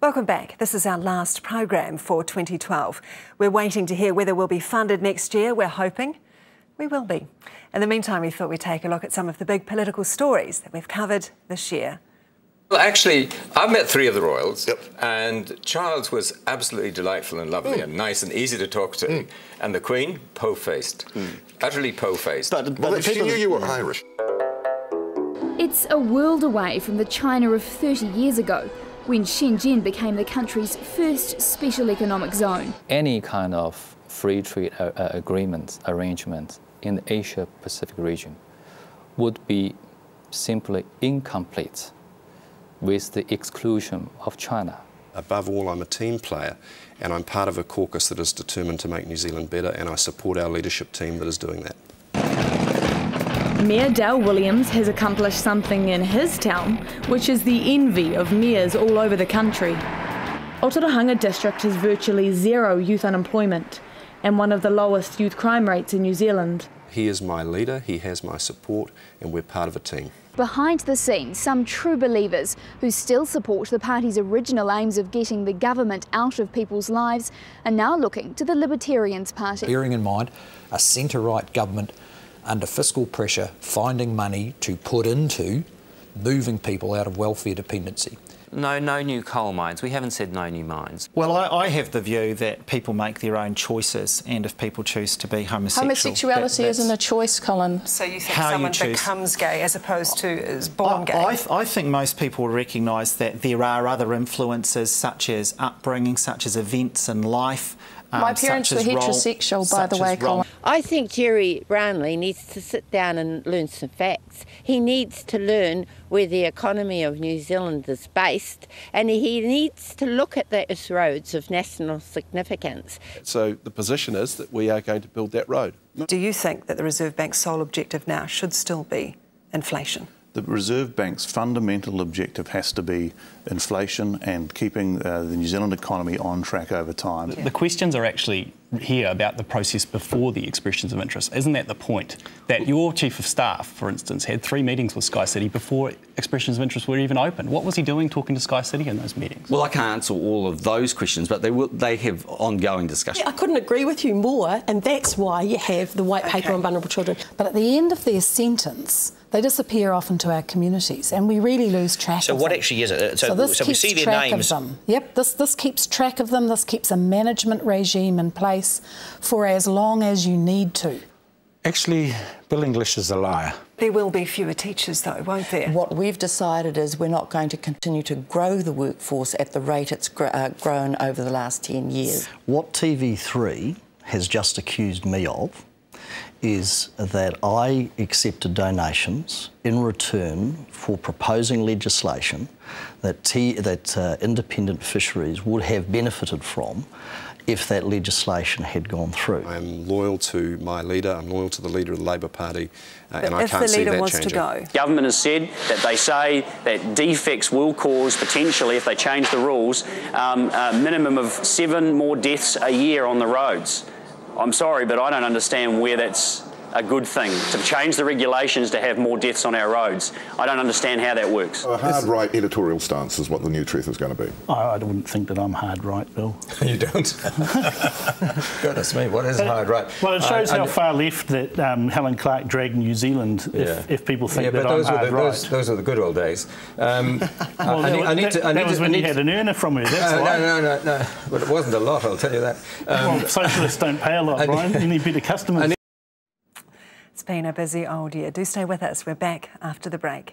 Welcome back. This is our last program for 2012. We're waiting to hear whether we'll be funded next year. We're hoping we will be. In the meantime, we thought we'd take a look at some of the big political stories that we've covered this year. Well, actually, I've met 3 of the royals, and Charles was absolutely delightful and lovely and nice and easy to talk to. And the Queen, po-faced, utterly po-faced. But she knew you were Irish. It's a world away from the China of 30 years ago, when Shenzhen became the country's first special economic zone. Any kind of free trade arrangement in the Asia-Pacific region would be simply incomplete with the exclusion of China. Above all, I'm a team player, and I'm part of a caucus that is determined to make New Zealand better, and I support our leadership team that is doing that. Mayor Dale Williams has accomplished something in his town, which is the envy of mayors all over the country. Otorohanga district has virtually 0 youth unemployment and one of the lowest youth crime rates in New Zealand. He is my leader, he has my support, and we're part of a team. Behind the scenes, some true believers who still support the party's original aims of getting the government out of people's lives are now looking to the Libertarians Party. Bearing in mind a centre-right government under fiscal pressure finding money to put into moving people out of welfare dependency. No new coal mines. We haven't said no new mines. Well, I have the view that people make their own choices, and if people choose to be homosexual... Homosexuality isn't a choice, Colin. So you think someone becomes gay as opposed to is born gay? I think most people recognise that there are other influences such as upbringing, such as events in life. My parents were heterosexual, by the way, Colin. I think Jerry Brownlee needs to sit down and learn some facts. He needs to learn where the economy of New Zealand is based, and he needs to look at those roads of national significance. So the position is that we are going to build that road. Do you think that the Reserve Bank's sole objective now should still be inflation? The Reserve Bank's fundamental objective has to be inflation and keeping the New Zealand economy on track over time. The questions are actually here about the process before the expressions of interest. Isn't that the point? That your Chief of Staff, for instance, had 3 meetings with Sky City before expressions of interest were even open. What was he doing talking to Sky City in those meetings? Well, I can't answer all of those questions, but they have ongoing discussion. I couldn't agree with you more, and that's why you have the White Paper on Vulnerable Children. But at the end of their sentence, they disappear off into our communities, and we really lose track of them. So what actually is it? So we see their names. Yep, this keeps track of them. This keeps a management regime in place for as long as you need to. Actually, Bill English is a liar. There will be fewer teachers, though, won't there? What we've decided is we're not going to continue to grow the workforce at the rate it's grown over the last 10 years. What TV3 has just accused me of is that I accepted donations in return for proposing legislation that independent fisheries would have benefited from if that legislation had gone through. I'm loyal to my leader, I'm loyal to the leader of the Labour Party, and I can't see that changing. If the leader wants to go? Government has said that they say that defects will cause, potentially, if they change the rules, a minimum of 7 more deaths a year on the roads. I'm sorry, but I don't understand where that's a good thing, to change the regulations to have more deaths on our roads. I don't understand how that works. A hard right editorial stance is what the New Truth is going to be. I wouldn't think that I'm hard right, Bill. You don't? Goodness me, what is hard right? Well, it shows how far left that Helen Clark dragged New Zealand, if people think that I'm hard right. Those were the good old days. That was when you had an earner from her, that's why. No. But it wasn't a lot, I'll tell you that. Well, socialists don't pay a lot, Brian. You need better customers. It's been a busy old year. Do stay with us. We're back after the break.